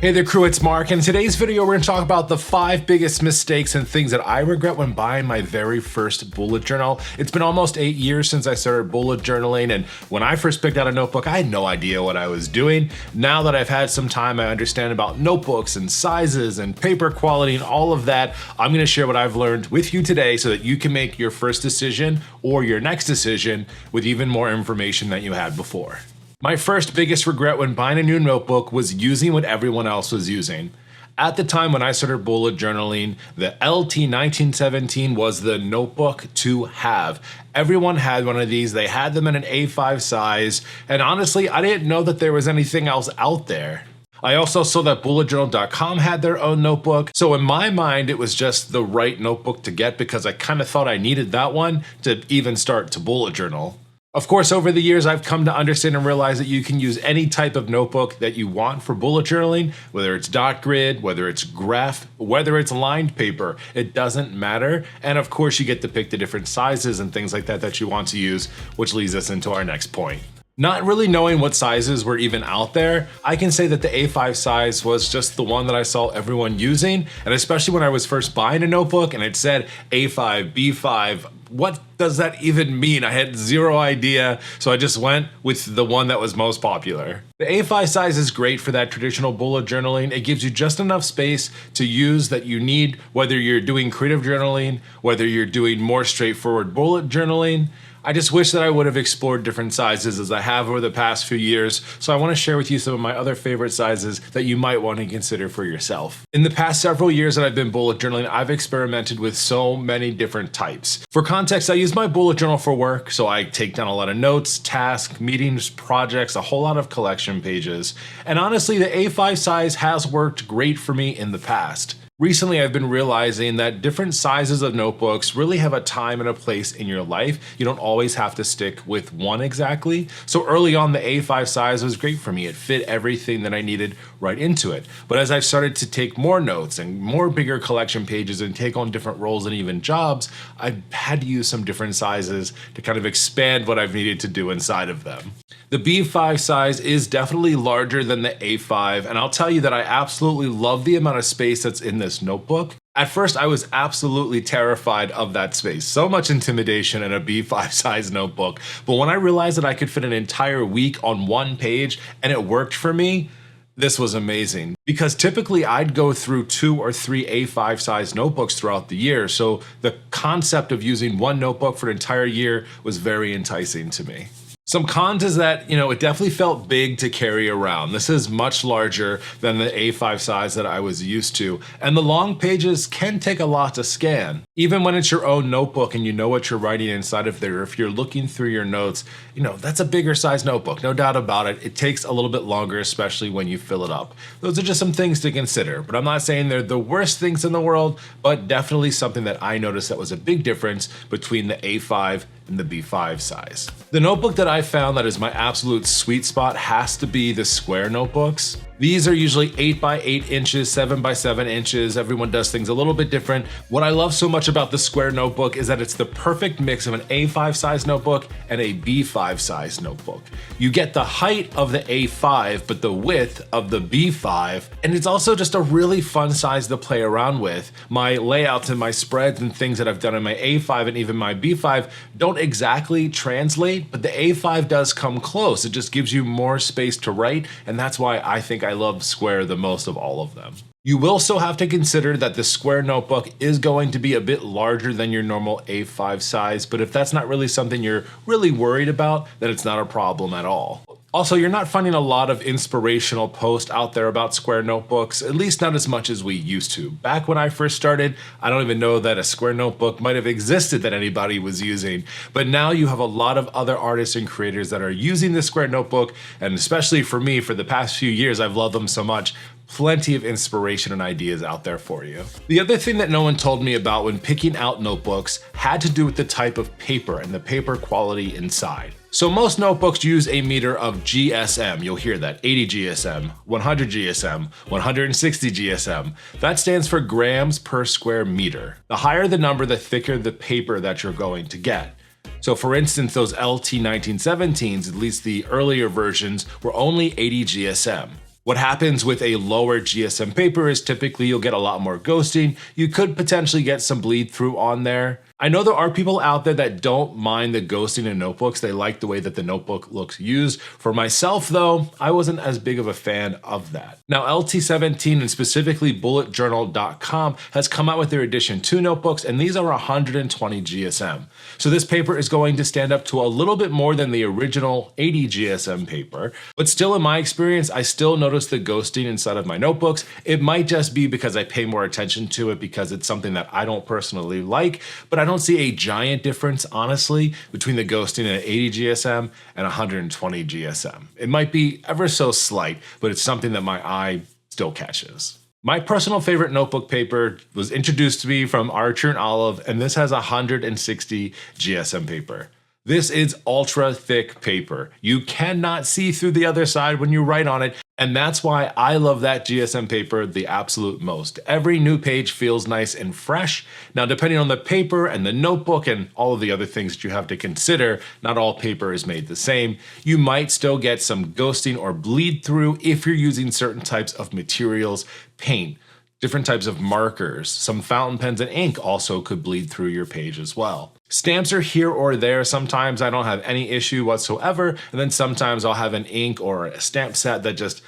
Hey there crew, it's Mark. In today's video, we're gonna talk about the 5 biggest mistakes and things that I regret when buying my very first bullet journal. It's been almost 8 years since I started bullet journaling, and when I first picked out a notebook, I had no idea what I was doing. Now that I've had some time, I understand about notebooks and sizes and paper quality and all of that. I'm gonna share what I've learned with you today so that you can make your first decision or your next decision with even more information than you had before. My first biggest regret when buying a new notebook was using what everyone else was using. At the time when I started bullet journaling, the LT 1917 was the notebook to have. Everyone had one of these. They had them in an A5 size, and honestly, I didn't know that there was anything else out there. I also saw that bulletjournal.com had their own notebook, so in my mind, it was just the right notebook to get because I kind of thought I needed that one to even start to bullet journal. Of course, over the years, I've come to understand and realize that you can use any type of notebook that you want for bullet journaling, whether it's dot grid, whether it's graph, whether it's lined paper, it doesn't matter. And of course, you get to pick the different sizes and things like that that you want to use, which leads us into our next point. Not really knowing what sizes were even out there, I can say that the A5 size was just the one that I saw everyone using, and especially when I was first buying a notebook and it said A5, B5, what does that even mean? I had zero idea, so I just went with the one that was most popular. The A5 size is great for that traditional bullet journaling. It gives you just enough space to use that you need, whether you're doing creative journaling, whether you're doing more straightforward bullet journaling. I just wish that I would have explored different sizes as I have over the past few years, so I want to share with you some of my other favorite sizes that you might want to consider for yourself. In the past several years that I've been bullet journaling, I've experimented with so many different types. For context, I use my bullet journal for work, so I take down a lot of notes, tasks, meetings, projects, a whole lot of collection pages. And honestly, the A5 size has worked great for me in the past. Recently, I've been realizing that different sizes of notebooks really have a time and a place in your life. You don't always have to stick with one exactly. So early on, the A5 size was great for me. It fit everything that I needed right into it. But as I've started to take more notes and more bigger collection pages and take on different roles and even jobs, I've had to use some different sizes to kind of expand what I've needed to do inside of them. The B5 size is definitely larger than the A5, and I'll tell you that I absolutely love the amount of space that's in this notebook. At first, I was absolutely terrified of that space. So much intimidation in a B5 size notebook. But when I realized that I could fit an entire week on one page and it worked for me, this was amazing. Because typically I'd go through 2 or 3 A5 size notebooks throughout the year. So the concept of using one notebook for an entire year was very enticing to me. Some cons is that, it definitely felt big to carry around. This is much larger than the A5 size that I was used to, and the long pages can take a lot to scan. Even when it's your own notebook and you know what you're writing inside of there, if you're looking through your notes, that's a bigger size notebook, no doubt about it. It takes a little bit longer, especially when you fill it up. Those are just some things to consider, but I'm not saying they're the worst things in the world, but definitely something that I noticed that was a big difference between the A5 and the B5 size. The notebook that I found that is my absolute sweet spot has to be the square notebooks. These are usually 8 by 8 inches, 7 by 7 inches. Everyone does things a little bit different. What I love so much about the square notebook is that it's the perfect mix of an A5 size notebook and a B5 size notebook. You get the height of the A5, but the width of the B5, and it's also just a really fun size to play around with. My layouts and my spreads and things that I've done in my A5 and even my B5 don't exactly translate, but the A5 does come close. It just gives you more space to write, and that's why I think I love square the most of all of them. You will still have to consider that the square notebook is going to be a bit larger than your normal A5 size, but if that's not really something you're really worried about, then it's not a problem at all. Also, you're not finding a lot of inspirational posts out there about square notebooks, at least not as much as we used to. Back when I first started, I don't even know that a square notebook might have existed that anybody was using. But now you have a lot of other artists and creators that are using the square notebook, and especially for me, for the past few years, I've loved them so much. Plenty of inspiration and ideas out there for you. The other thing that no one told me about when picking out notebooks had to do with the type of paper and the paper quality inside. So most notebooks use a meter of GSM. You'll hear that, 80 GSM, 100 GSM, 160 GSM. That stands for grams per square meter. The higher the number, the thicker the paper that you're going to get. So for instance, those LT 1917s, at least the earlier versions, were only 80 GSM. What happens with a lower GSM paper is typically you'll get a lot more ghosting. You could potentially get some bleed through on there. I know there are people out there that don't mind the ghosting in notebooks. They like the way that the notebook looks used. For myself though, I wasn't as big of a fan of that. Now LT17 and specifically bulletjournal.com has come out with their edition 2 notebooks, and these are 120 GSM. So this paper is going to stand up to a little bit more than the original 80 GSM paper, but still in my experience, I still notice the ghosting inside of my notebooks. It might just be because I pay more attention to it because it's something that I don't personally like, but I don't see a giant difference, honestly, between the ghosting at 80 GSM and 120 GSM. It might be ever so slight, but it's something that my eye still catches. My personal favorite notebook paper was introduced to me from Archer and Olive, and this has 160 GSM paper. This is ultra thick paper. You cannot see through the other side when you write on it, and that's why I love that GSM paper the absolute most. Every new page feels nice and fresh. Now, depending on the paper and the notebook and all of the other things that you have to consider, not all paper is made the same. You might still get some ghosting or bleed through if you're using certain types of materials, paint, different types of markers. Some fountain pens and ink also could bleed through your page as well. Stamps are here or there. Sometimes I don't have any issue whatsoever, and then sometimes I'll have an ink or a stamp set that just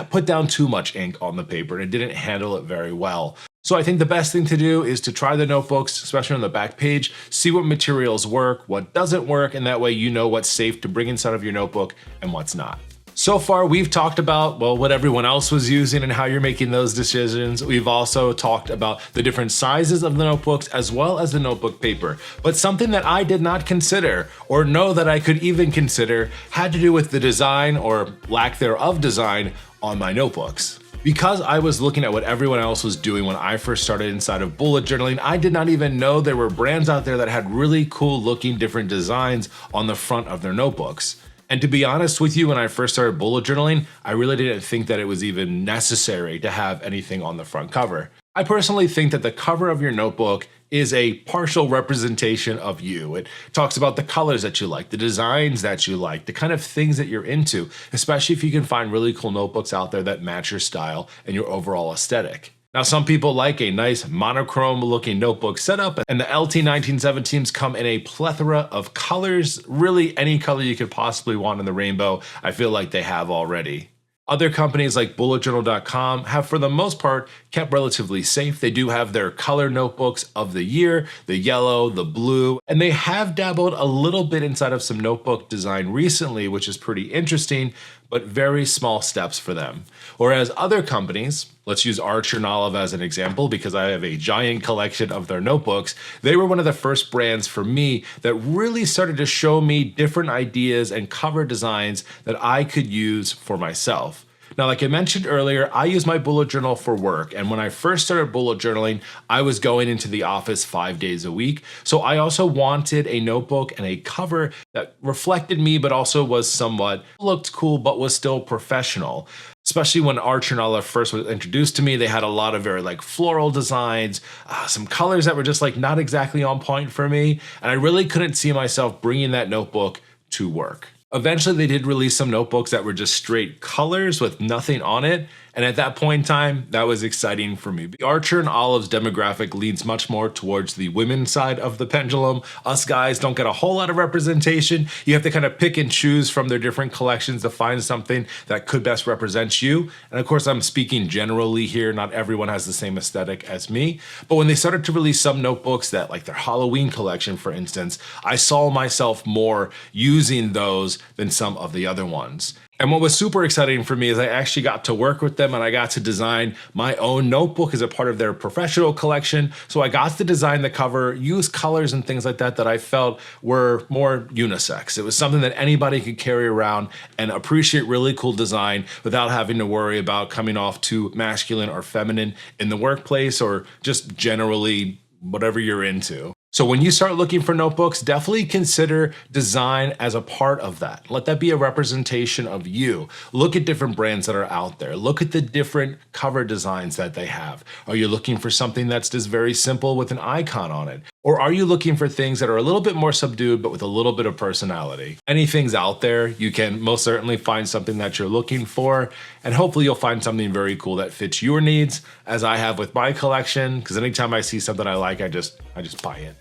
put down too much ink on the paper and it didn't handle it very well. So I think the best thing to do is to try the notebooks, especially on the back page, see what materials work, what doesn't work, and that way you know what's safe to bring inside of your notebook and what's not. So far, we've talked about, well, what everyone else was using and how you're making those decisions. We've also talked about the different sizes of the notebooks as well as the notebook paper. But something that I did not consider or know that I could even consider had to do with the design or lack thereof design on my notebooks. Because I was looking at what everyone else was doing when I first started inside of bullet journaling, I did not even know there were brands out there that had really cool looking different designs on the front of their notebooks. And to be honest with you, when I first started bullet journaling, I really didn't think that it was even necessary to have anything on the front cover. I personally think that the cover of your notebook is a partial representation of you. It talks about the colors that you like, the designs that you like, the kind of things that you're into, especially if you can find really cool notebooks out there that match your style and your overall aesthetic. Now, some people like a nice monochrome looking notebook setup, and the LT1917s come in a plethora of colors, really any color you could possibly want in the rainbow, I feel like they have already. Other companies like bulletjournal.com have, for the most part, kept relatively safe. They do have their color notebooks of the year, the yellow, the blue, and they have dabbled a little bit inside of some notebook design recently, which is pretty interesting, but very small steps for them. Whereas other companies, let's use Archer and Olive as an example because I have a giant collection of their notebooks, they were one of the first brands for me that really started to show me different ideas and cover designs that I could use for myself. Now, like I mentioned earlier, I use my bullet journal for work, and when I first started bullet journaling, I was going into the office 5 days a week. So I also wanted a notebook and a cover that reflected me, but also was somewhat looked cool, but was still professional. Especially when Archer and Olive first was introduced to me, they had a lot of very like floral designs, some colors that were just like not exactly on point for me, and I really couldn't see myself bringing that notebook to work. Eventually, they did release some notebooks that were just straight colors with nothing on it. And at that point in time, that was exciting for me. Archer and Olive's demographic leans much more towards the women's side of the pendulum. Us guys don't get a whole lot of representation. You have to kind of pick and choose from their different collections to find something that could best represent you. And of course, I'm speaking generally here. Not everyone has the same aesthetic as me. But when they started to release some notebooks that, like their Halloween collection, for instance, I saw myself more using those than some of the other ones. And what was super exciting for me is I actually got to work with them and I got to design my own notebook as a part of their professional collection. So I got to design the cover, use colors and things like that that I felt were more unisex. It was something that anybody could carry around and appreciate really cool design without having to worry about coming off too masculine or feminine in the workplace or just generally whatever you're into. So when you start looking for notebooks, definitely consider design as a part of that. Let that be a representation of you. Look at different brands that are out there. Look at the different cover designs that they have. Are you looking for something that's just very simple with an icon on it? Or are you looking for things that are a little bit more subdued, but with a little bit of personality? Anything's out there. You can most certainly find something that you're looking for, and hopefully you'll find something very cool that fits your needs, as I have with my collection, because anytime I see something I like, I just buy it.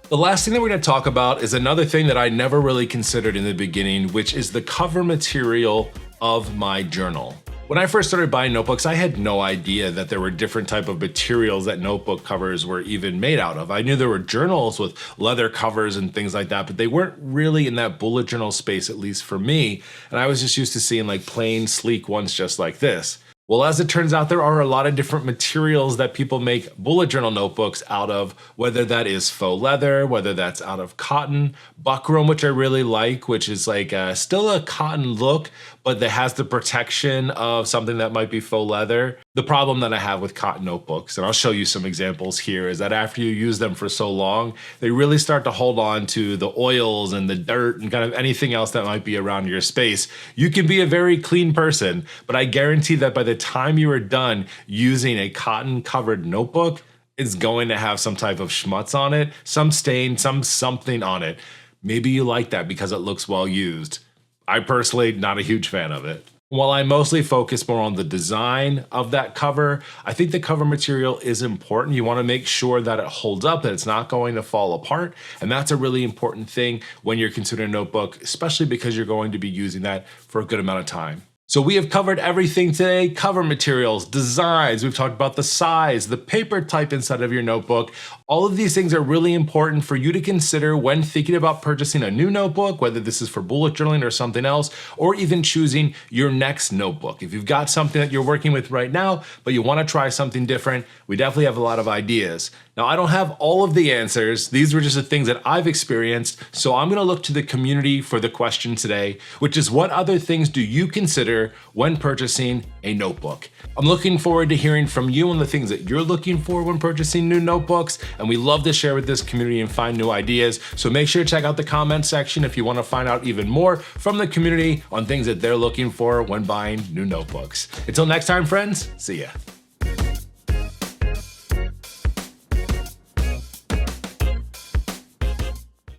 The last thing that we're going to talk about is another thing that I never really considered in the beginning, which is the cover material of my journal. When I first started buying notebooks, I had no idea that there were different type of materials that notebook covers were even made out of. I knew there were journals with leather covers and things like that, but they weren't really in that bullet journal space, at least for me. And I was just used to seeing like plain, sleek ones just like this. Well, as it turns out, there are a lot of different materials that people make bullet journal notebooks out of, whether that is faux leather, whether that's out of cotton, buckram, which I really like, which is like still a cotton look, but that has the protection of something that might be faux leather. The problem that I have with cotton notebooks, and I'll show you some examples here, is that after you use them for so long, they really start to hold on to the oils and the dirt and kind of anything else that might be around your space. You can be a very clean person, but I guarantee that by the time you are done using a cotton covered notebook, it's going to have some type of schmutz on it, some stain, something on it. Maybe you like that because it looks well used. I personally, not a huge fan of it. While I mostly focus more on the design of that cover, I think the cover material is important. You want to make sure that it holds up, that it's not going to fall apart. And that's a really important thing when you're considering a notebook, especially because you're going to be using that for a good amount of time. So we have covered everything today: cover materials, designs, we've talked about the size, the paper type inside of your notebook. All of these things are really important for you to consider when thinking about purchasing a new notebook, whether this is for bullet journaling or something else, or even choosing your next notebook. If you've got something that you're working with right now, but you want to try something different, we definitely have a lot of ideas. Now, I don't have all of the answers. These were just the things that I've experienced. So I'm going to look to the community for the question today, which is, what other things do you consider when purchasing a notebook? I'm looking forward to hearing from you on the things that you're looking for when purchasing new notebooks. And we love to share with this community and find new ideas. So make sure to check out the comment section if you want to find out even more from the community on things that they're looking for when buying new notebooks. Until next time, friends, see ya.